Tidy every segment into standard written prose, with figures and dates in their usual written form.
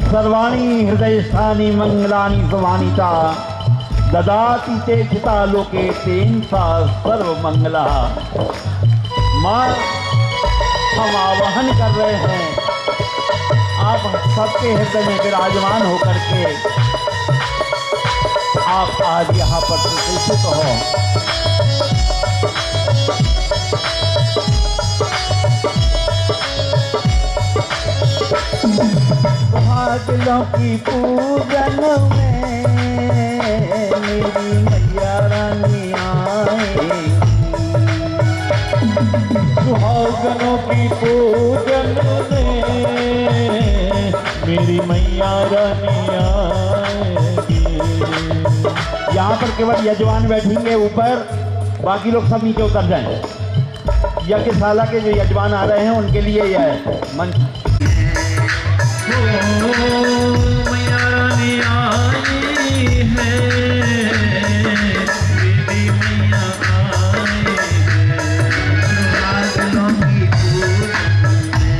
सर्वाणी हृदय स्थानी मंगलानि भवानी ता ददाति ते चिता लोके तेन सा सर्व मंगला। माँ हम आवाहन कर रहे हैं, आप सबके हृदय में विराजमान होकर के आप आज यहाँ पर प्रतिष्ठित हो। दिलों की पूजन में मेरी मैया रानी आएगी, सुहागनों की पूजन में मेरी मैया रानी आएगी। यहाँ पर केवल यजमान बैठेंगे ऊपर, बाकी लोग सब नीचे उतर जाएं। यज्ञशाला के जो यजमान आ रहे हैं उनके लिए यह मंच। मैया रानी आई है, मेरी मैया आई है, सुहागनों की पूजन में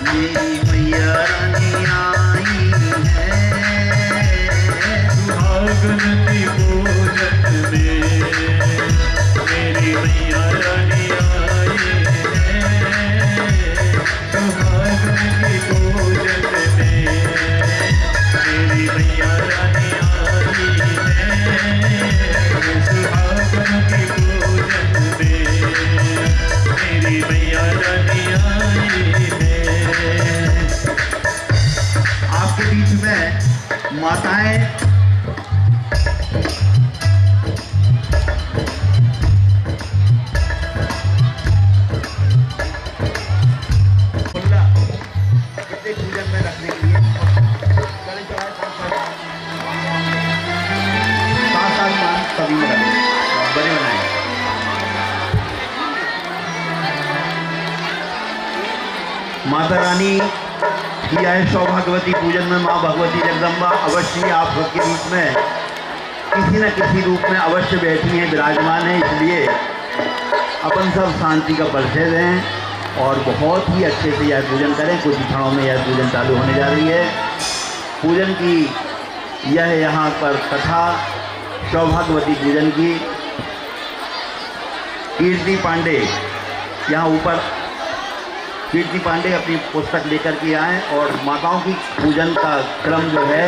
मेरी मैया रानी आई है, सुहागन की पूजन में मेरी मैया रानी आई है, सुहागन की पूजन में मेरी मैया रानी आई है, सुहागन की पूजन में मेरी मैया रानी आई है। आपके बीच में माताएं पूजन में रखने के लिए सभी में बने बनाए। माता रानी की आए सौभाग्यवती पूजन में माँ भगवती जगदम्बा अवश्य आप सबके बीच में किसी न किसी रूप में अवश्य बैठी हैं, विराजमान है। इसलिए अपन सब शांति का परिचय दें और बहुत ही अच्छे से यह पूजन करें। कुछ क्षणों में यह पूजन चालू होने जा रही है। पूजन की यह यहाँ पर कथा सौभाग्यवती पूजन की कीर्ति पांडे यहाँ ऊपर कीर्ति पांडे अपनी पुस्तक लेकर के आए और माताओं की पूजन का क्रम जो है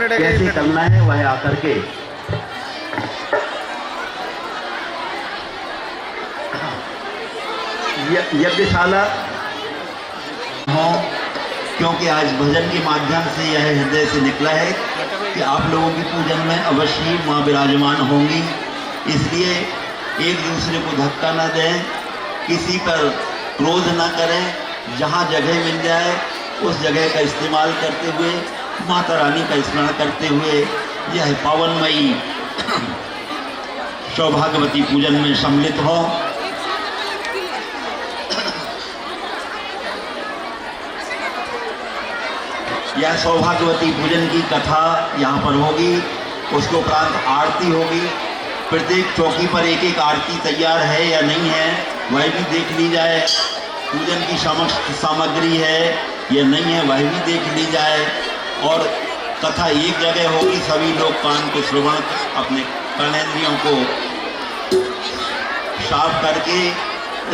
कैसे करना है वह आकर के यज्ञशाला हो, क्योंकि आज भजन के माध्यम से यह हृदय से निकला है कि आप लोगों की पूजन में अवश्य माँ विराजमान होंगी। इसलिए एक दूसरे को धक्का न दें, किसी पर क्रोध न करें। जहाँ जगह मिल जाए उस जगह का इस्तेमाल करते हुए माता रानी का स्मरण करते हुए यह पावनमयी सौभाग्यवती पूजन में सम्मिलित हो। यह सौभाग्यवती पूजन की कथा यहाँ पर होगी, उसके उपरांत आरती होगी। प्रत्येक चौकी पर एक एक आरती तैयार है या नहीं है वह भी देख ली जाए। पूजन की सामग्री है या नहीं है वह भी देख ली जाए। और कथा एक जगह होगी, सभी लोग कान को श्रवण अपने कर्णेंद्रियों को साफ करके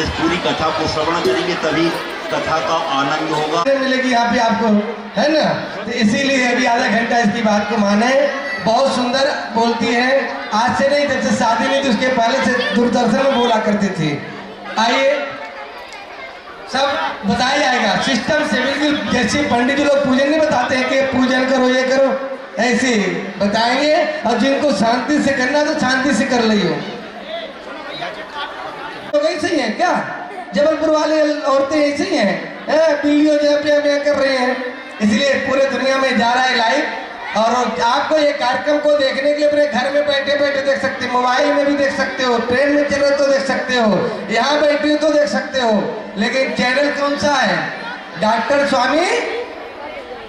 इस पूरी कथा को श्रवण करेंगे, तभी कथा का आनंद होगा। मिलेगी यहाँ पे आपको, है ना? तो इसीलिए अभी आधा घंटा इसकी बात को माने। बहुत सुंदर बोलती है। आज से नहीं, जब से शादी नहीं थी उसके पहले से दूरदर्शन में बोला करती थी। आइए सब बताया जाएगा सिस्टम से, बिल्कुल जैसे पंडित जी लोग पूजन नहीं बताते हैं कि पूजन करो ये करो, ऐसे बताएंगे। और जिनको शांति से करना तो शांति से कर लियो। तो वही सही है क्या? जबलपुर वाले औरतें ऐसी हैं, वीडियो जो है कर रहे हैं, इसलिए पूरे दुनिया में जा रहा है लाइव। और आपको ये कार्यक्रम को देखने के लिए अपने घर में बैठे बैठे देख सकते हो, मोबाइल में भी देख सकते हो, ट्रेन में चल रहे तो देख सकते हो, यहाँ बैठे हो तो देख सकते हो। लेकिन चैनल कौन सा है? डॉक्टर स्वामी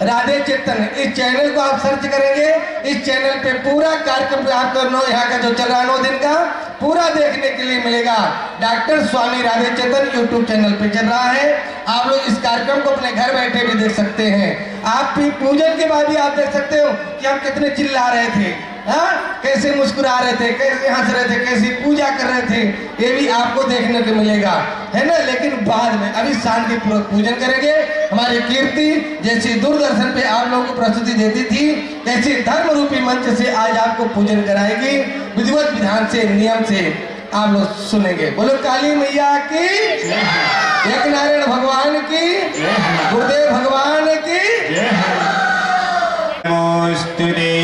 राधे चेतन। इस चैनल को आप सर्च करेंगे, इस चैनल पे पूरा कार्यक्रम आपको यहाँ का जो चल रहा है 9 दिन का पूरा देखने के लिए मिलेगा। डॉक्टर स्वामी राधे चेतन यूट्यूब चैनल पे चल रहा है। आप लोग इस कार्यक्रम को अपने घर बैठे भी देख सकते हैं। आप भी पूजन के बाद ही आप देख सकते हो कि हम कितने चिल्ला रहे थे, हाँ, कैसे मुस्कुरा रहे थे, कैसे हंस रहे थे, कैसी पूजा कर रहे थे, ये भी आपको देखने को मिलेगा, है ना। लेकिन बाद में अभी शांतिपूर्वक पूजन करेंगे। हमारी कीर्ति जैसी दूरदर्शन पे आप लोगों को प्रस्तुति देती थी, ऐसी धर्म रूपी मंच से आज आपको पूजन कराएगी। विधिवत विधान से, नियम से आप लोग सुनेंगे। बोलो काली मैया की, एक नारायण भगवान की, गुरुदेव भगवान की। नमोस्तुते।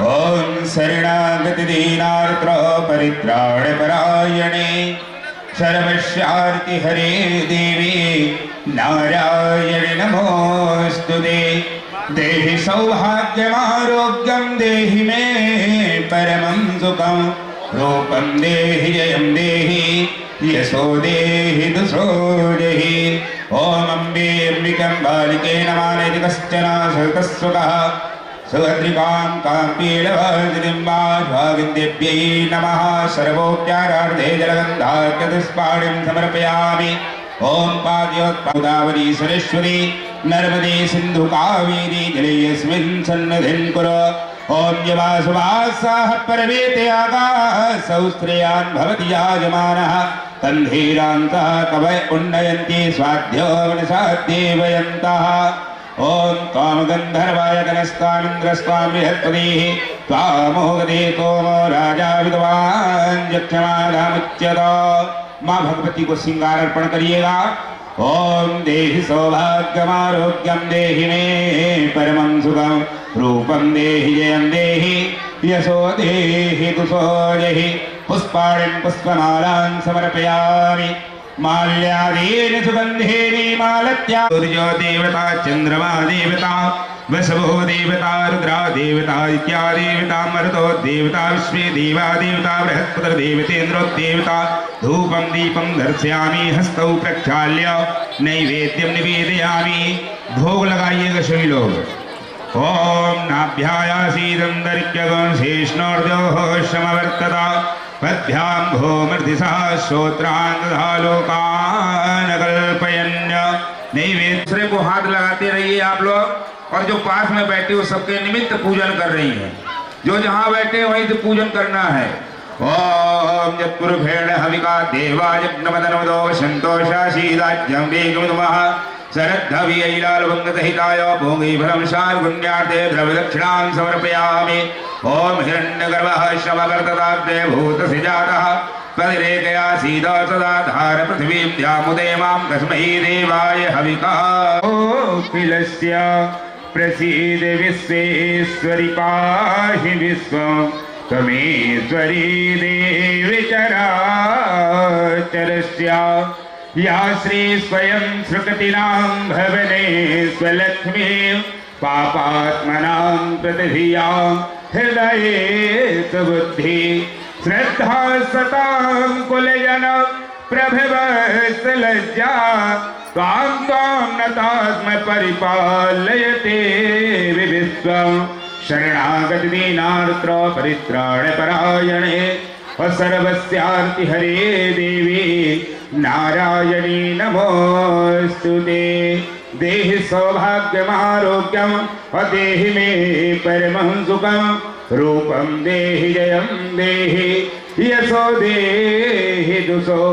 ओम शरणागत दीनार्द्र परित्राण परायणे सर्वस्यार्ति हरे देवी नारायण नमोस्तुते। देहि सौभाग्यमारोग्यं देहि मे परमं सुखं रूपं देहि जयं देहि यशो देहि दुषो देहि। ओम अम्बे अम्बिकं बालिके नमानेति कश्चन सहतस्वकः सुभद्रिकां काम्पीडवज्रिम्बाध्वाविन्द्येभ्यै नमः। सर्वोपचारार्थे जलगन्धार्घ्यपुष्पाणिं समर्पयामि। ओम पाद्योत्पादावरी सरस्वती नर्मदे सिन्धु कावेरी जलेऽस्मिन् सन्निधिं कुरु। ओम यवासुवासः पर्वेते आकाशौ श्रेयान् भवति याजमानः तन्धीरान्तः कवय उन्नयन्ति स्वाध्यो मनसाद्देवयन्तः। ओम त्वां गन्धर्वाय गणस्त्वामिन्द्रस्त्वां बृहस्पतिः त्वामोगदे तोमो राजा विद्वान् यक्षमालामुच्यत। माँ भगवती को श्रृंगार अर्पण करिएगा। ओम देहि सौभाग्यमारोग्यं देहि मे परमं सुखं रूपं देहि जयं देहि यशो देहि दुषो देहि। पुष्पाणिं पुष्पमालां समर्पयामि। माल्यादीन सुगन्धेन मालत्या सूर्यो देवता चन्द्रमा देवता वसवो देवता रुद्रा देवता इत्या देवता मरुतो देवता विश्वे देवा देवता बृहस्पतिर्देवतेन्द्रो देवता। धूपं दीपं दर्शयामि हस्तौ प्रक्षाल्य नैवेद्यं निवेदयामि। भोग लगाइएगा सभी लोग। ओम नाभ्यायासीदन्तरिक्षगं शेषणोर्जोः समवर्तता पद्भ्यां भूमर्दिशा श्रोत्रांगलोकान् कल्पयन्य। नैवेद्य को हाथ लगाते रहिए आप लोग, और जो पास में बैठे हो सबके निमित्त पूजन कर रही हैं। जो जहाँ बैठे वहीं से पूजन करना है। ओम यत्पुरुषेण हविका देवा यज्ञमदनमदो संतोषाशीलाज्यं वेगमुदमः शरद्धवियैलालभङ्गदहिताय भोगीफलं शार्गुण्यार्थे द्रव्यदक्षिणां समर्पयामि। ओम हिरण्यगर्भः श्रवकर्तदाब्दे भूतस्य जातः परिरेकया सीता सदा धार पृथिवीं द्यामुदे मां कस्मै देवाय हविका। किलस्य प्रसीद विश्वेश्वरि पाहि विश्वं त्वमेश्वरी देवी चराचरस्य। या श्री स्वयं सृकटिनां भवने स्वलक्ष्मी पापात्मनां प्रतिधियां हृदये सुबुद्धि श्रद्धा सतां कुलजन प्रभवस्तलज्जा त्वां नतात्म परिपालयते विश्वं। शरणागत दीनार्द्र परित्राण परायणे सर्वस्यार्ति हरे देवी नारायणी नमोस्तुते। देहि सौभाग्यमारोग्यं देहि मे परमं सुखं रूपं देहि जयं देहि यशो देहि दुषो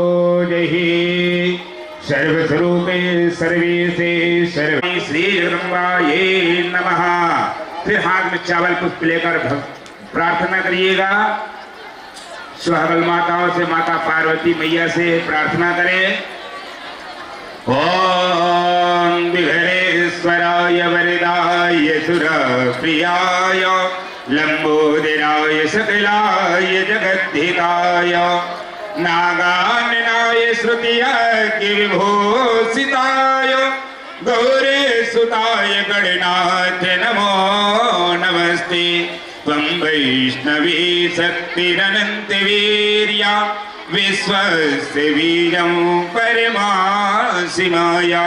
देहि। सर्वस्वरूपे सर्वेशे सर्वे श्री जगदम्बायै नमः। फिर हाथ में चावल पुष्प लेकर प्रार्थना करिएगा। सुहागल माताओं से माता पार्वती मैया से प्रार्थना करें। ओम विघ्नेश्वराय वरदाय सुरप्रियाय लंबोदराय सकलाय जगद्धिताय नागाननाय श्रुतियज्ञ विभूषिताय गौरीसुताय गणनाथ नमो नमस्ते। त्वं वैष्णवी शक्तिरनन्तवीर्या विश्वस्य वीर्यं परमासि माया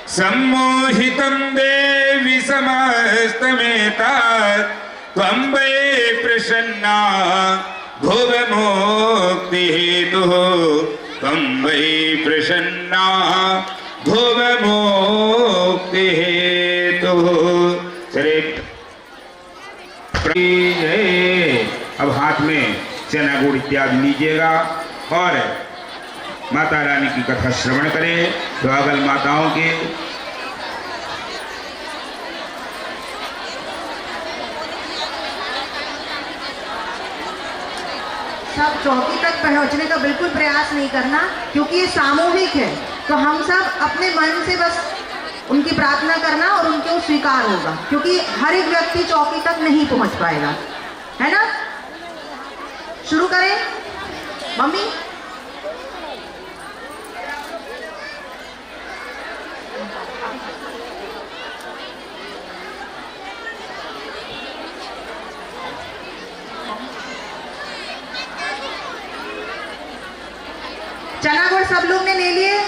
सम्मोहितं देवि समस्तमेतत् त्वं वै प्रसन्ना भुवमुक्तिहेतुः त्वं वै प्रसन्ना भुवमुक्तिहेतुः। श्री अब हाथ में चना गुड़ इत्यादि लीजिएगा और माता रानी की कथा श्रवण करें। सुहागन माताओं के सब चौकी तक पहुंचने का बिल्कुल प्रयास नहीं करना, क्योंकि ये सामूहिक है। तो हम सब अपने मन से बस उनकी प्रार्थना करना और उनको स्वीकार होगा, क्योंकि हर एक व्यक्ति चौकी तक नहीं पहुंच पाएगा, है ना। शुरू करें मम्मी। चना गुड़ सब लोग ने ले लिए।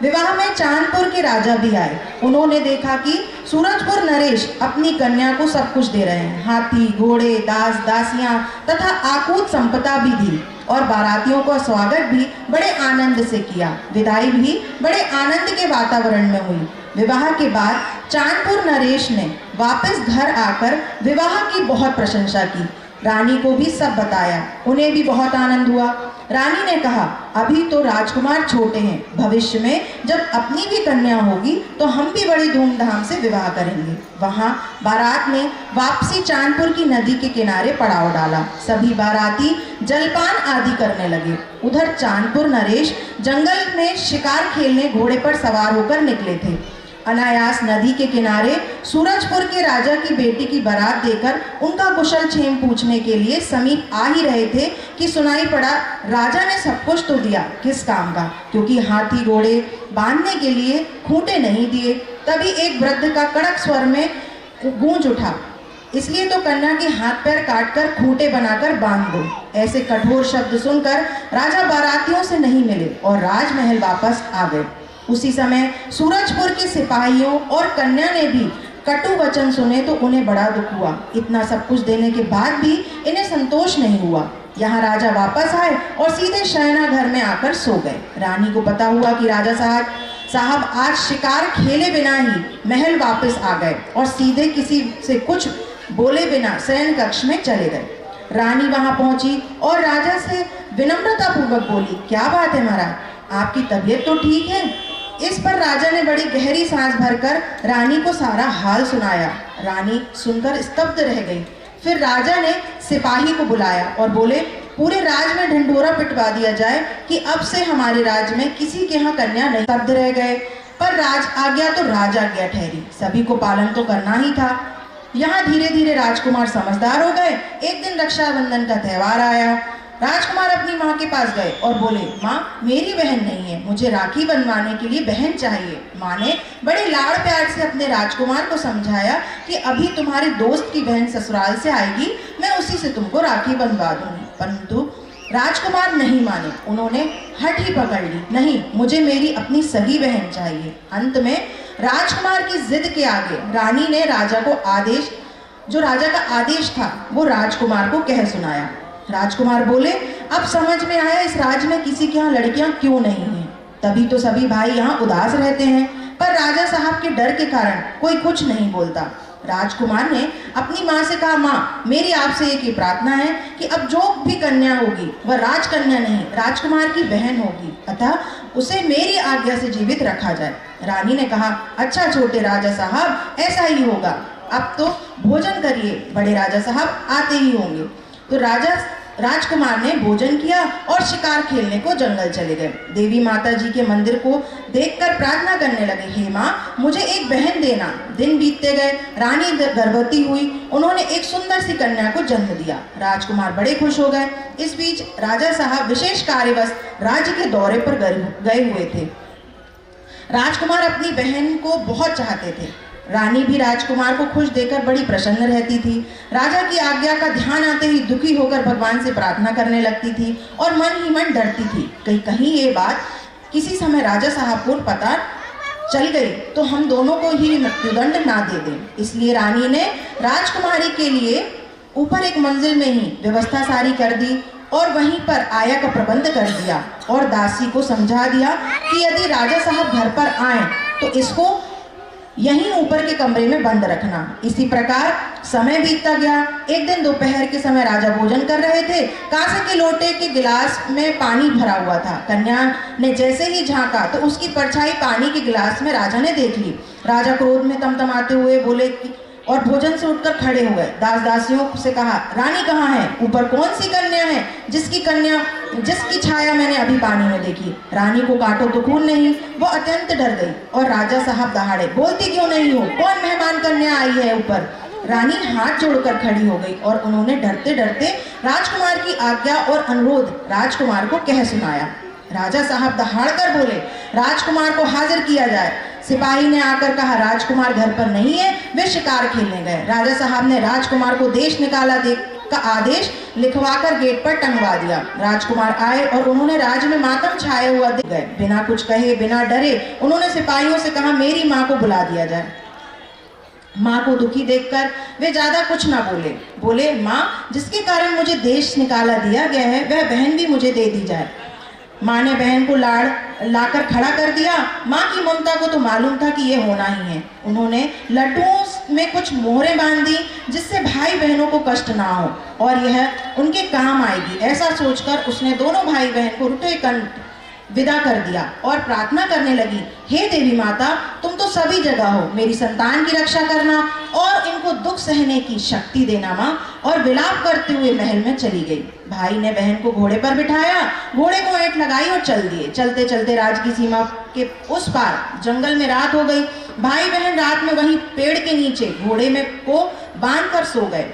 विवाह में चांदपुर के राजा भी आए। उन्होंने देखा कि सूरजपुर नरेश अपनी कन्या को सब कुछ दे रहे हैं। हाथी, घोड़े, दास दासियां तथा आकूत संपदा भी दी और बारातियों का स्वागत भी बड़े आनंद से किया। विदाई भी बड़े आनंद के वातावरण में हुई। विवाह के बाद चांदपुर नरेश ने वापस घर आकर विवाह की बहुत प्रशंसा की। रानी को भी सब बताया। उन्हें भी बहुत आनंद हुआ। रानी ने कहा, अभी तो राजकुमार छोटे हैं, भविष्य में जब अपनी भी कन्या होगी तो हम भी बड़ी धूमधाम से विवाह करेंगे। वहाँ बारात ने वापसी चांदपुर की नदी के किनारे पड़ाव डाला। सभी बाराती जलपान आदि करने लगे। उधर चांदपुर नरेश जंगल में शिकार खेलने घोड़े पर सवार होकर निकले थे। अनायास नदी के किनारे सूरजपुर के राजा की बेटी की बारात देकर उनका कुशल क्षेम पूछने के लिए समीप आ ही रहे थे कि सुनाई पड़ा, राजा ने सब कुछ तो दिया, किस काम का, क्योंकि हाथी घोड़े बांधने के लिए खूंटे नहीं दिए। तभी एक वृद्ध का कड़क स्वर में गूंज उठा, इसलिए तो कन्या के हाथ पैर काटकर खूंटे बनाकर बांध दो। ऐसे कठोर शब्द सुनकर राजा बारातियों से नहीं मिले और राजमहल वापस आ गए। उसी समय सूरजपुर के सिपाहियों और कन्या ने भी कटु वचन सुने तो उन्हें बड़ा दुख हुआ। इतना सब कुछ देने के बाद भी इन्हें संतोष नहीं हुआ। यहाँ राजा वापस आए और सीधे शयना घर में आकर सो गए। रानी को पता हुआ कि राजा साहब आज शिकार खेले बिना ही महल वापस आ गए और सीधे किसी से कुछ बोले बिना शयन कक्ष में चले गए। रानी वहाँ पहुँची और राजा से विनम्रता पूर्वक बोली, क्या बात है महाराज, आपकी तबीयत तो ठीक है। इस पर राजा ने बड़ी गहरी सांस भरकर रानी को सारा हाल सुनाया। रानी सुनकर स्तब्ध रह गई। फिर राजा ने सिपाही को बुलाया और बोले, पूरे राज में ढिंढोरा पिटवा दिया जाए कि अब से हमारे राज में किसी के यहाँ कन्या नहीं। स्तब्ध रह गए, पर राज आज्ञा तो राज आज्ञा ठहरी, सभी को पालन तो करना ही था। यहाँ धीरे धीरे राजकुमार समझदार हो गए। एक दिन रक्षाबंधन का त्यौहार आया। राजकुमार अपनी माँ के पास गए और बोले, माँ मेरी बहन नहीं है, मुझे राखी बनवाने के लिए बहन चाहिए। माँ ने बड़े लाड़ प्यार से अपने राजकुमार को समझाया कि अभी तुम्हारे दोस्त की बहन ससुराल से आएगी, मैं उसी से तुमको राखी बनवा दूंगी। परंतु राजकुमार नहीं माने, उन्होंने हट ही पकड़ ली, नहीं मुझे मेरी अपनी सगी बहन चाहिए। अंत में राजकुमार की जिद के आगे रानी ने राजा का आदेश था वो राजकुमार को कह सुनाया। राजकुमार बोले, अब समझ में आया इस राज में किसी के यहाँ लड़कियां क्यों नहीं हैं। तभी तो सभी भाई यहाँ उदास रहते हैं, पर राजा साहब के डर के कारण कोई कुछ नहीं बोलता। राजकुमार ने अपनी माँ से कहा, माँ मेरी आपसे एक ही प्रार्थना है कि अब जो भी कन्या होगी वह राजकन्या नहीं राजकुमार की बहन होगी, अतः उसे मेरी आज्ञा से जीवित रखा जाए। रानी ने कहा, अच्छा छोटे राजा साहब ऐसा ही होगा, अब तो भोजन करिए, बड़े राजा साहब आते ही होंगे। तो राजकुमार ने भोजन किया और शिकार खेलने को जंगल चले गए। देवी माता जी के मंदिर को देखकर प्रार्थना करने लगे, हे माँ मुझे एक बहन देना। दिन बीतते गए, रानी गर्भवती हुई, उन्होंने एक सुंदर सी कन्या को जन्म दिया। राजकुमार बड़े खुश हो गए। इस बीच राजा साहब विशेष कार्यवश राज्य के दौरे पर गए हुए थे। राजकुमार अपनी बहन को बहुत चाहते थे। रानी भी राजकुमार को खुश देखकर बड़ी प्रसन्न रहती थी। राजा की आज्ञा का ध्यान आते ही दुखी होकर भगवान से प्रार्थना करने लगती थी और मन ही मन डरती थी कहीं ये बात किसी समय राजा साहब को पता चल गई तो हम दोनों को ही मृत्युदंड ना दे दें। इसलिए रानी ने राजकुमारी के लिए ऊपर एक मंजिल में ही व्यवस्था सारी कर दी और वहीं पर आया का प्रबंध कर दिया और दासी को समझा दिया कि यदि राजा साहब घर पर आए तो इसको यहीं ऊपर के कमरे में बंद रखना। इसी प्रकार समय बीतता गया। एक दिन दोपहर के समय राजा भोजन कर रहे थे। कांसे के लोटे के गिलास में पानी भरा हुआ था। कन्या ने जैसे ही झांका तो उसकी परछाई पानी के गिलास में राजा ने देख ली। राजा क्रोध में तमतमाते हुए बोले और भोजन से उठकर खड़े हो गए। दास दासियों से कहा, रानी कहाँ है? ऊपर कौन सी कन्या है जिसकी छाया मैंने अभी पानी में देखी? रानी को काटो तो खून नहीं। वो अत्यंत डर गई और राजा साहब दहाड़े, बोलती क्यों नहीं हो? कौन मेहमान कन्या आई है ऊपर? रानी हाथ जोड़कर खड़ी हो गई और उन्होंने डरते डरते राजकुमार की आज्ञा और अनुरोध राजकुमार को कह सुनाया। राजा साहब दहाड़ कर बोले, राजकुमार को हाजिर किया जाए। सिपाही ने आकर कहा, राजकुमार घर पर नहीं है, वे शिकार खेलने गए। राजा साहब ने राजकुमार को देश निकाला का आदेश लिखवाकर गेट पर टंगवा दिया। राजकुमार आए और उन्होंने राज्य में मातम छाए हुआ देख गए। बिना कुछ कहे, बिना डरे उन्होंने सिपाहियों से कहा, मेरी माँ को बुला दिया जाए। माँ को दुखी देखकर वे ज्यादा कुछ ना बोले, माँ जिसके कारण मुझे देश निकाला दिया गया है वह बहन भी मुझे दे दी जाए। माँ ने बहन को लाकर खड़ा कर दिया। माँ की ममता को तो मालूम था कि ये होना ही है। उन्होंने लड्डुओं में कुछ मोहरें बांध दी जिससे भाई बहनों को कष्ट ना हो और यह उनके काम आएगी। ऐसा सोचकर उसने दोनों भाई बहन को रुटे कंठ विदा कर दिया और प्रार्थना करने लगी, हे देवी माता, तुम तो सभी जगह हो, मेरी संतान की रक्षा करना और इनको दुख सहने की शक्ति देना माँ। और विलाप करते हुए महल में चली गई। भाई ने बहन को घोड़े पर बिठाया, घोड़े को ऐंठ लगाई और चल दिए। चलते चलते राज की सीमा के उस पार जंगल में रात हो गई। भाई बहन रात में वहीं पेड़ के नीचे घोड़े में को बांध कर सो गए।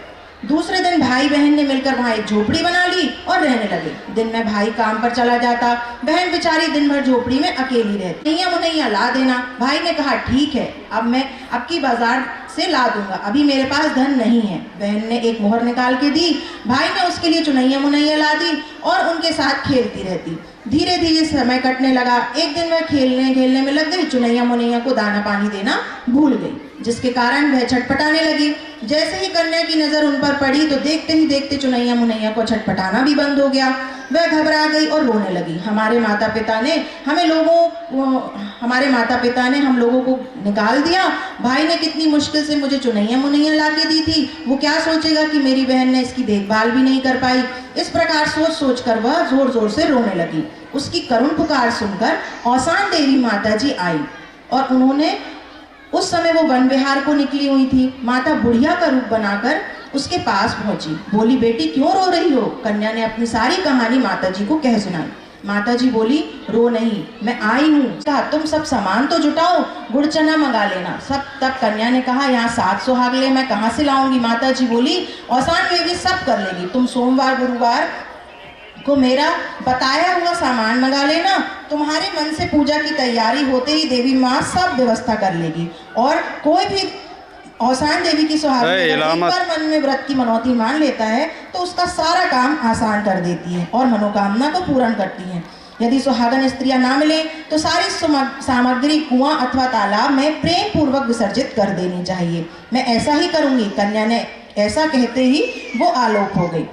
दूसरे दिन भाई बहन ने मिलकर वहां एक झोपड़ी बना ली और रहने लगे। दिन में भाई काम पर चला जाता, बहन बेचारी दिन भर झोपड़ी में अकेली रहती। नैया मुनैया ला देना। भाई ने कहा, ठीक है, अब मैं आपकी बाजार से ला दूंगा, अभी मेरे पास धन नहीं है। बहन ने एक मोहर निकाल के दी। भाई ने उसके लिए चुनैया मुनैया ला दी और उनके साथ खेलती रहती। धीरे धीरे समय कटने लगा। एक दिन वह खेलने में लग गई। चुनैया मुनैया को दाना पानी देना भूल गई, जिसके कारण वह छटपटाने लगी। जैसे ही कन्या की नजर उन पर पड़ी तो देखते ही देखते चुनैया मुनैया को छटपटाना भी बंद हो गया। वह घबरा गई और रोने लगी। हमारे माता पिता ने हम लोगों को निकाल दिया। भाई ने कितनी मुश्किल से मुझे चुनैया मुनैया ला के दी थी। वो क्या सोचेगा कि मेरी बहन ने इसकी देखभाल भी नहीं कर पाई। इस प्रकार सोच सोच कर वह जोर जोर से रोने लगी। उसकी करुण पुकार सुनकर औसान देवी माता जी आई और उन्होंने उस समय वो वन विहार को निकली हुई थी। माता बुढ़िया का रूप बनाकर उसके पास पहुंची। बोली, बेटी क्यों रो रही हो? कन्या ने अपनी सारी कहानी माता जी को कह सुनाई। माता जी बोली, रो नहीं, मैं आई हूँ। कहा, तुम सब सामान तो जुटाओ, गुड़ चना मंगा लेना सब। तब कन्या ने कहा, यहाँ 7 सुहागले मैं कहाँ से लाऊंगी? माता जी बोली, औसान देवी सब कर लेगी। तुम सोमवार गुरुवार को मेरा बताया हुआ सामान मंगा लेना। तुम्हारे मन से पूजा की तैयारी होते ही देवी माँ सब व्यवस्था कर लेगी। और कोई भी औसान देवी की सुहागिन पर मन में व्रत की मनौती मान लेता है तो उसका सारा काम आसान कर देती है और मनोकामना को पूर्ण करती है। यदि सुहागन स्त्रियां ना मिले तो सारी सामग्री कुआं अथवा तालाब में प्रेम पूर्वक विसर्जित कर देनी चाहिए। मैं ऐसा ही करूंगी। कन्या ने ऐसा कहते ही वो आलोक हो गई।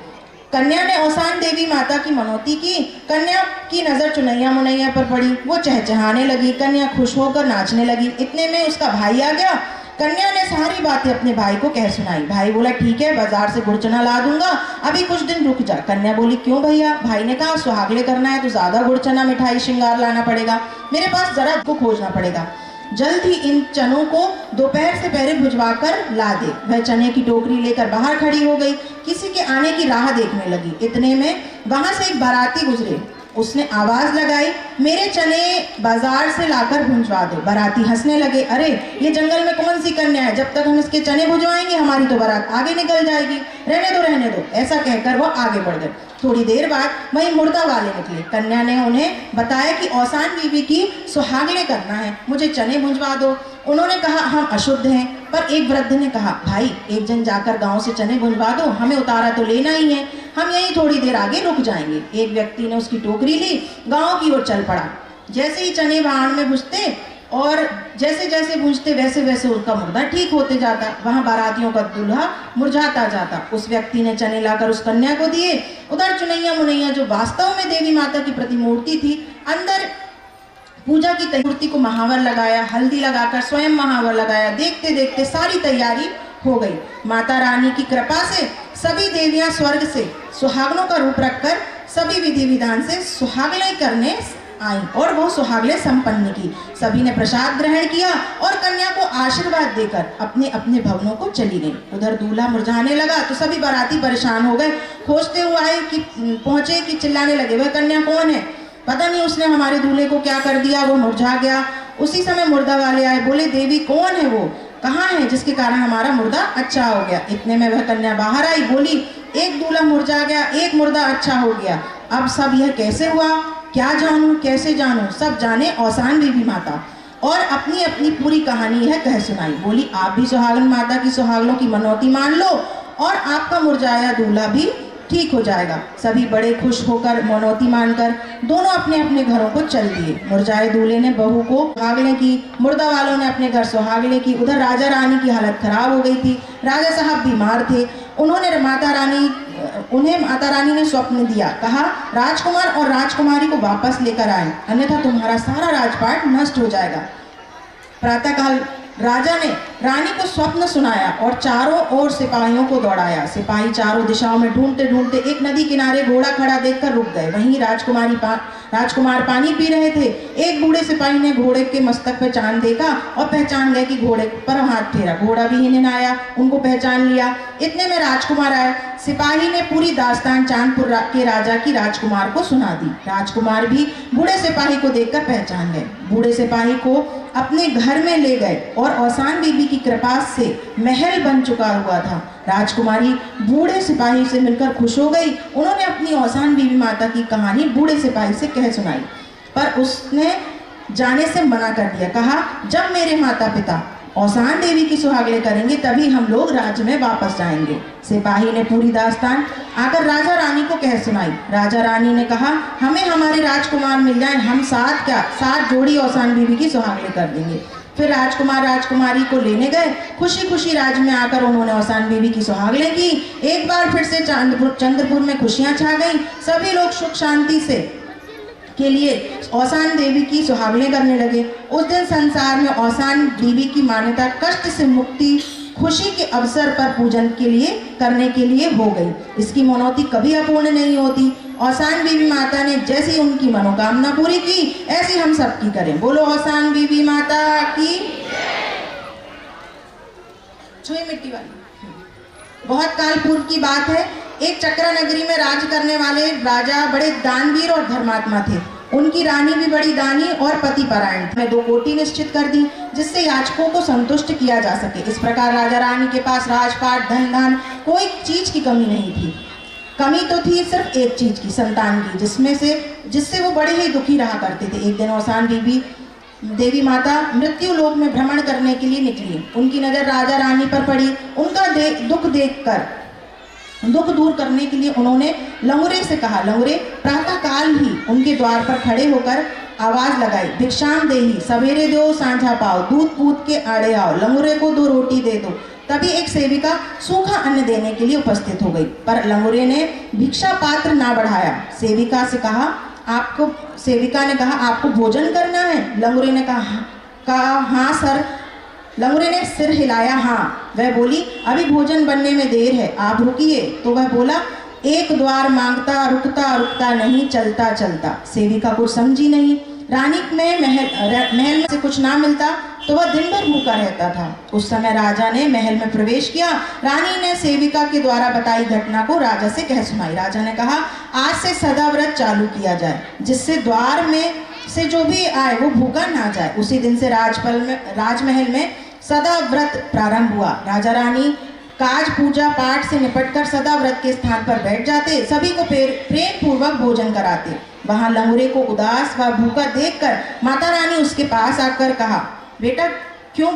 कन्या ने औसान देवी माता की मनौती की। कन्या की नजर चुनैया मुनैया पर पड़ी। वो चहचहाने लगी। कन्या खुश होकर नाचने लगी। इतने में उसका भाई आ गया। कन्या ने सारी बातें अपने भाई को कह सुनाई। भाई बोला, ठीक है, बाजार से गुड़ चना ला दूंगा, अभी कुछ दिन रुक जा। कन्या बोली, क्यों भैया? भाई ने कहा, सुहागले करना है तो ज्यादा गुड़ चना मिठाई श्रृंगार लाना पड़ेगा, मेरे पास जरा को खोजना पड़ेगा। जल्द ही इन चनों को दोपहर से पहले भिजवा कर ला दे। वह चने की टोकरी लेकर बाहर खड़ी हो गई। किसी के आने की राह देखने लगी। इतने में वहां से एक बाराती गुजरे। उसने आवाज लगाई, मेरे चने बाजार से लाकर भुंजवा दो। बाराती हंसने लगे, अरे ये जंगल में कौन सी कन्या है, जब तक हम इसके चने भुजवाएंगे हमारी तो बारात आगे निकल जाएगी, रहने दो। ऐसा कहकर वो आगे बढ़ गए। थोड़ी देर बाद वहीं मुर्दा वाले निकले। कन्या ने उन्हें बताया कि औसान बीवी की सुहागले करना है, मुझे चने भुंजवा दो। उन्होंने कहा, हम अशुद्ध हैं। पर एक वृद्ध ने कहा, भाई एक जन जाकर गांव से चने भुंजवा दो, हमें उतारा तो लेना ही है, हम यहीं थोड़ी देर आगे रुक जाएंगे। एक व्यक्ति ने उसकी टोकरी ली, गांव की ओर चल पड़ा। जैसे ही चने भाड़ में भुजते और जैसे जैसे भूंजते वैसे वैसे उसका मुर्दा ठीक होते जाता। वहां बारातियों का दूल्हा मुरझाता जाता। उस व्यक्ति ने चने लाकर उस कन्या को दिए। उधर चुनैया मुनैया, जो वास्तव में देवी माता की प्रतिमूर्ति थी, अंदर पूजा की मूर्ति को महावर लगाया, हल्दी लगाकर स्वयं महावर लगाया। देखते देखते सारी तैयारी हो गई। माता रानी की कृपा से सभी देवियां स्वर्ग से सुहागनों का रूप रखकर सभी विधि विधान से सुहागलें करने आई और वो सुहागलें संपन्न की। सभी ने प्रसाद ग्रहण किया और कन्या को आशीर्वाद देकर अपने अपने भवनों को चली गई। उधर दूल्हा मुरझाने लगा तो सभी बाराती परेशान हो गए। खोजते हुए आए कि पहुंचे कि चिल्लाने लगे, वह कन्या कौन है? पता नहीं उसने हमारे दूल्हे को क्या कर दिया, वो मुरझा गया। उसी समय मुर्दा वाले आए, बोले देवी कौन है वो, कहाँ है जिसके कारण हमारा मुर्दा अच्छा हो गया? इतने में वह कन्या बाहर आई, बोली एक दूल्हा मुरझा गया, एक मुर्दा अच्छा हो गया। अब सब यह कैसे हुआ, क्या जानूं कैसे जानूं? सब जाने औसान देवी माता और अपनी अपनी पूरी कहानी यह कह सुनाई। बोली आप भी सुहागन माता की सुहागनों की मनौती मान लो और आपका मुरझाया दूल्हा भी ठीक हो जाएगा। सभी बड़े खुश होकर मनौती मानकर दोनों अपने अपने घरों को चल दिए। मुरझाए दूल्हे ने बहू को सुहागने की, मुर्दा वालों ने अपने घर सुहागने की। उधर राजा रानी की हालत खराब हो गई थी। राजा साहब बीमार थे। उन्हें माता रानी ने स्वप्न दिया, कहा राजकुमार और राजकुमारी को वापस लेकर आए, अन्यथा तुम्हारा सारा राजपाट नष्ट हो जाएगा। प्रातःकाल राजा ने रानी को स्वप्न सुनाया और चारों ओर सिपाहियों को दौड़ाया। सिपाही चारों दिशाओं में ढूंढते ढूंढते एक नदी किनारे घोड़ा खड़ा देखकर रुक गए। वहीं राजकुमार पानी पी रहे थे। एक बूढ़े सिपाही ने घोड़े के मस्तक पर चांद देखा और पहचान गए कि घोड़े पर हाथ फेरा। घोड़ा भी हिनन आया, उनको पहचान लिया। इतने में राजकुमार आए। सिपाही ने पूरी दास्तान चांदपुर के राजा की राजकुमार को सुना दी। राजकुमार भी बूढ़े सिपाही को देखकर पहचान गए। बूढ़े सिपाही को अपने घर में ले गए और औसान बीबी की कृपा से महल बन चुका हुआ था। राजकुमारी बूढ़े सिपाही से मिलकर खुश हो गई। उन्होंने अपनी औसान बीबी माता की कहानी बूढ़े सिपाही से कह सुनाई, पर उसने जाने से मना कर दिया। कहा जब मेरे माता पिता औसान देवी की सुहागले करेंगे तभी हम लोग राज्य में वापस जाएंगे। सिपाही ने पूरी दास्तान आकर राजा रानी को कह सुनाई। राजा रानी ने कहा हमें हमारे राजकुमार मिल जाएं, हम सात जोड़ी औसान बीबी की सुहागले कर देंगे। फिर राजकुमार राजकुमारी को लेने गए। खुशी खुशी राज्य में आकर उन्होंने औसान बीबी की सुहागले की। एक बार फिर से चंद्रपुर में खुशियां छा गई। सभी लोग सुख शांति से के लिए औसान देवी की सुहागलें करने लगे। उस दिन संसार में औसान देवी की मान्यता कष्ट से मुक्ति खुशी के अवसर पर पूजन के लिए करने के लिए हो गई। इसकी मनौती कभी अपूर्ण नहीं होती। औसान बीबी माता ने जैसी उनकी मनोकामना पूरी की ऐसी हम सब की करें। बोलो औसान बीबी माता की। छुई मिट्टी वाली। बहुत काल पूर्व की बात है। एक चक्रा नगरी में राज करने वाले राजा बड़े दानवीर और धर्मात्मा थे। उनकी रानी भी बड़ी दानी और पति परायण थी। 2 कोटि निश्चित कर दी जिससे याचकों को संतुष्ट किया जा सके। इस प्रकार राजा रानी के पास राजपाट धन धान कोई चीज की कमी नहीं थी। कमी तो थी सिर्फ एक चीज की, संतान की, जिससे वो बड़े ही दुखी रहा करते थे। एक दिन औसान देवी माता मृत्यु लोक में भ्रमण करने के लिए निकली। उनकी नजर राजा रानी पर पड़ी। उनका दुख देखकर दुख दूर करने के लिए उन्होंने लंगूरे से कहा। लंगूरे प्रातः काल ही उनके द्वार पर खड़े होकर आवाज लगाई, भिक्षाम देही, सवेरे दो सांझा पाओ, दूध पूत के आड़े आओ, लंगूरे को 2 रोटी दे दो। तभी एक सेविका सूखा अन्न देने के लिए उपस्थित हो गई, पर लंगूरे ने भिक्षा पात्र ना बढ़ाया। सेविका ने कहा आपको भोजन करना है? लंगूरे ने कहा हाँ सर। लंगूरे ने सिर हिलाया हाँ। वह बोली अभी भोजन बनने में देर है, आप रुकिए। तो वह बोला एक द्वार मांगता रुकता नहीं, चलता चलता। सेविका कुछ समझी नहीं। रानी में महल में से कुछ ना मिलता तो वह दिन भर भूखा रहता था। उस समय राजा ने महल में प्रवेश किया। रानी ने सेविका के द्वारा बताई घटना को राजा से कह सुनाई। राजा ने कहा आज से सदा व्रत चालू किया जाए, जिससे द्वार में से जो भी आए वो भूखा ना जाए। उसी दिन से राजमहल में सदा व्रत प्रारंभ हुआ। राजा रानी काज पूजा पाठ से निपटकर सदा व्रत के स्थान पर बैठ जाते। सभी को प्रेम पूर्वक भोजन कराते। वहां लंगूरे को उदास व भूखा देखकर माता रानी उसके पास आकर कहा बेटा क्यों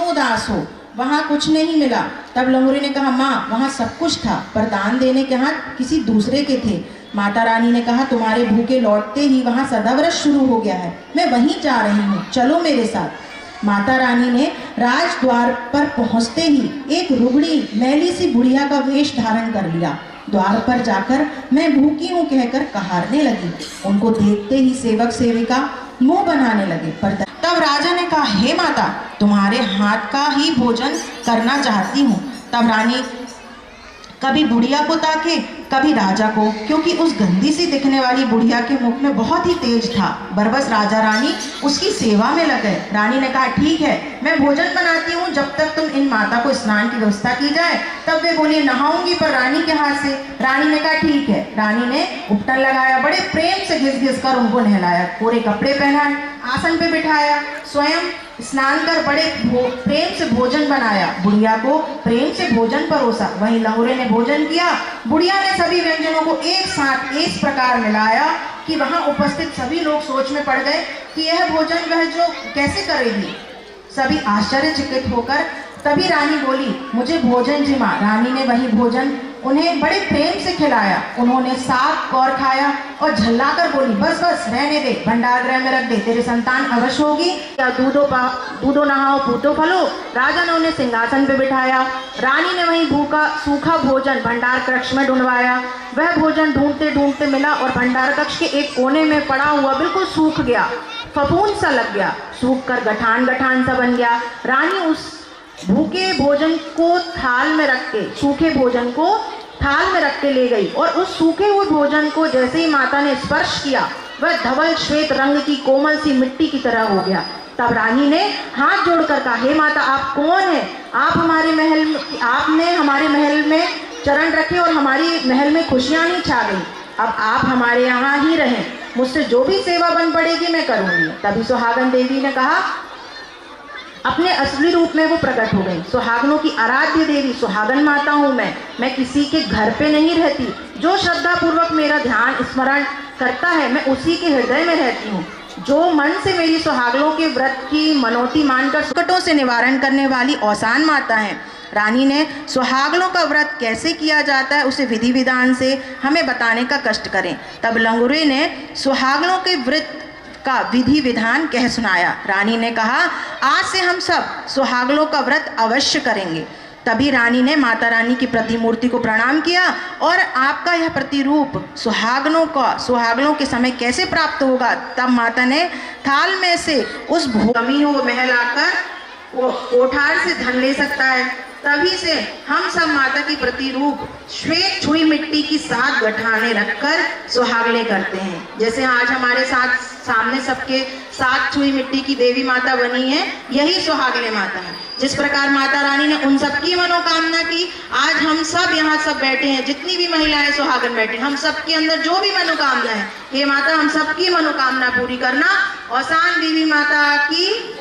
उदास हो? वहां कुछ नहीं मिला। तब लंगूरे ने कहा माँ वहां सब कुछ था, पर दान देने के हाथ किसी दूसरे के थे। माता रानी ने कहा तुम्हारे भूखे लौटते ही वहां सदाव्रत शुरू हो गया है, मैं वहीं जा रही हूँ, चलो मेरे साथ। माता रानी ने राजद्वार पर पहुंचते ही एक रुगड़ी मैली सी बुढ़िया का वेश धारण कर लिया। द्वार पर जाकर मैं भूखी हूँ कहकर कहारने लगी। उनको देखते ही सेवक सेविका मुंह बनाने लगे। पर तब राजा ने कहा, हे माता, तुम्हारे हाथ का ही भोजन करना चाहती हूँ। तब रानी कभी बुढ़िया को ताके, कभी राजा को, क्योंकि उस गंदी सी दिखने वाली बुढ़िया के मुख में बहुत ही तेज था। बरबस राजा रानी उसकी सेवा में लग गए। रानी ने कहा, ठीक है, मैं भोजन बनाती हूँ, जब तक तुम इन माता को स्नान की व्यवस्था की जाए। तब वे बोली, नहाऊंगी पर रानी के हाथ से। रानी ने कहा, ठीक है। रानी ने उपटन लगाया, बड़े प्रेम से घिस घिस कर उनको नहलाया, पूरे कपड़े पहनाए, आसन पे बिठाया, स्वयं स्नान कर बड़े प्रेम से भोजन बनाया, बुढ़िया को प्रेम से भोजन परोसा। वहीं लंगूरे ने भोजन किया। बुढ़िया ने सभी व्यंजनों को एक साथ इस प्रकार मिलाया कि वहां उपस्थित सभी लोग सोच में पड़ गए कि यह भोजन वह जो कैसे करेगी। सभी आश्चर्यचकित होकर तभी रानी बोली, मुझे भोजन जी माँ। रानी ने वही भोजन उन्हें बड़े प्रेम से खिलाया। उन्होंने साग कौर खाया और झल्लाकर बोली, बस बस रहने दे, भंडार गृह में रख दे, तेरे संतान अवश्य होगी। या दूधो नहाओ पूतो फलो। राजा ने उन्हें सिंहासन पे बिठाया। रानी ने वहीं भूखा सूखा भोजन भंडार कक्ष में ढूंढवाया। वह भोजन ढूंढते ढूंढते मिला और भंडार कक्ष के एक कोने में पड़ा हुआ बिल्कुल सूख गया, फफूंद सा लग गया, सूख कर गठान गठान सा बन गया। रानी उस भूखे भोजन को थाल में रख के, सूखे भोजन को थाल में रख के ले गई और उस सूखे हुए भोजन को जैसे ही माता ने स्पर्श किया, वह धवल श्वेत रंग की कोमल सी मिट्टी की तरह हो गया। तब रानी ने हाथ जोड़कर कहा, हे माता, आप कौन हैं? आपने हमारे महल में चरण रखे और हमारी महल में खुशियां नहीं छा गई। अब आप हमारे यहाँ ही रहें, मुझसे जो भी सेवा बन पड़ेगी मैं करूँगी। तभी सुहागन देवी ने कहा, अपने असली रूप में वो प्रकट हो गई। सुहागनों की आराध्य देवी सुहागन माता हूँ मैं किसी के घर पे नहीं रहती। जो श्रद्धा पूर्वक मेरा ध्यान स्मरण करता है, मैं उसी के हृदय में रहती हूँ। जो मन से मेरी सुहागनों के व्रत की मनौती मानकर संकटों से निवारण करने वाली औसान माता है। रानी ने सुहागनों का व्रत कैसे किया जाता है उसे विधि विधान से हमें बताने का कष्ट करें। तब लंगूरे ने सुहागनों के व्रत का विधि विधान कह सुनाया। रानी ने कहा, आज से हम सब सुहागनों का व्रत अवश्य करेंगे। तभी रानी ने माता रानी की प्रतिमूर्ति को प्रणाम किया और आपका यह प्रतिरूप सुहागनों के समय कैसे प्राप्त होगा। तब माता ने थाल में से उस कमी हो महल आकर कोठार से धन ले सकता है। तभी से हम सब माता की प्रतिरूप श्वेत छुई मिट्टी की 7 गठाने रखकर सुहागने करते हैं। जैसे आज हमारे साथ सामने सबके 7 छुई मिट्टी की देवी माता बनी है, यही सुहागने माता है। जिस प्रकार माता रानी ने उन सबकी मनोकामना की, आज हम सब यहाँ सब बैठे हैं, जितनी भी महिलाएं सुहागन बैठे, हम सबके अंदर जो भी मनोकामना है, हे माता हम सबकी मनोकामना पूरी करना। औसान देवी माता की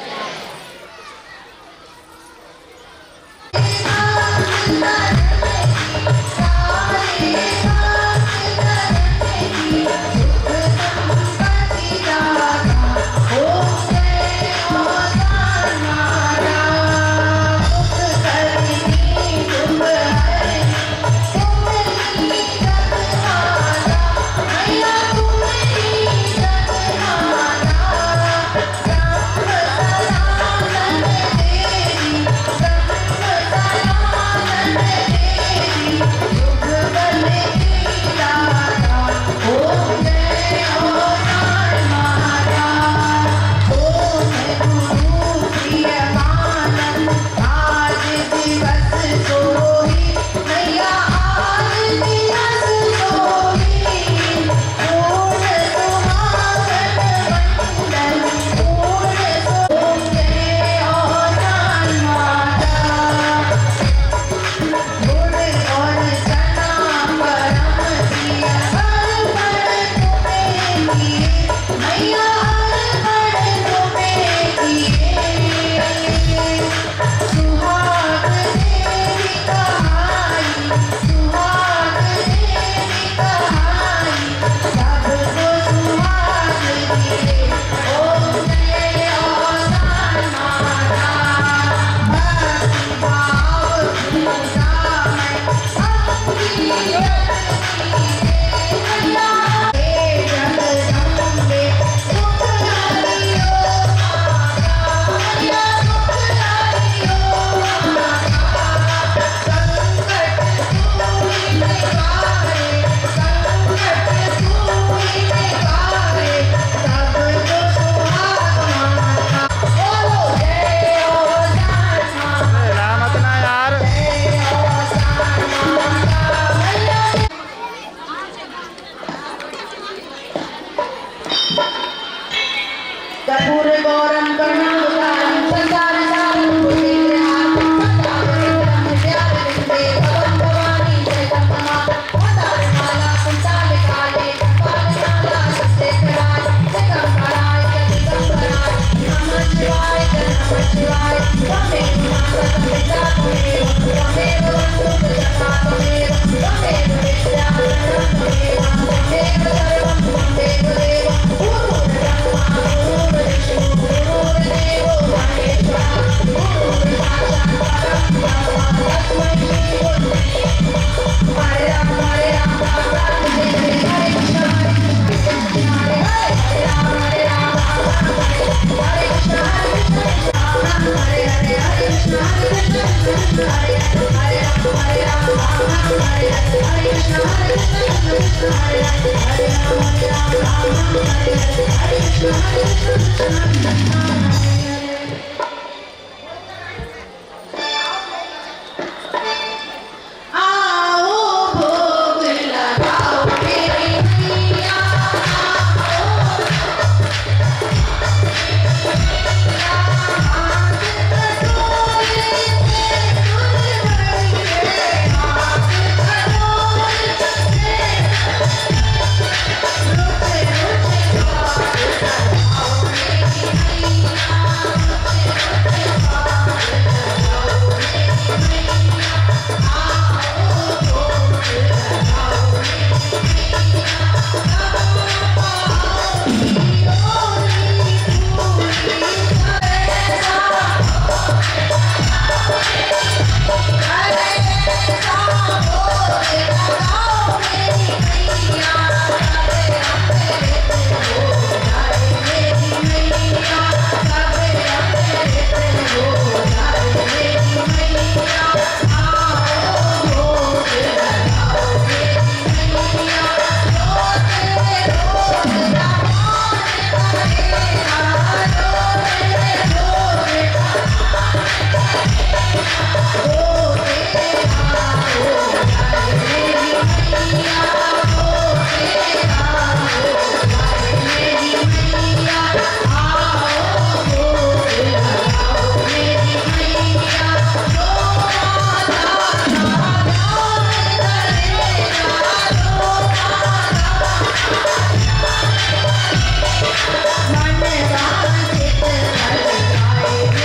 Hare Krishna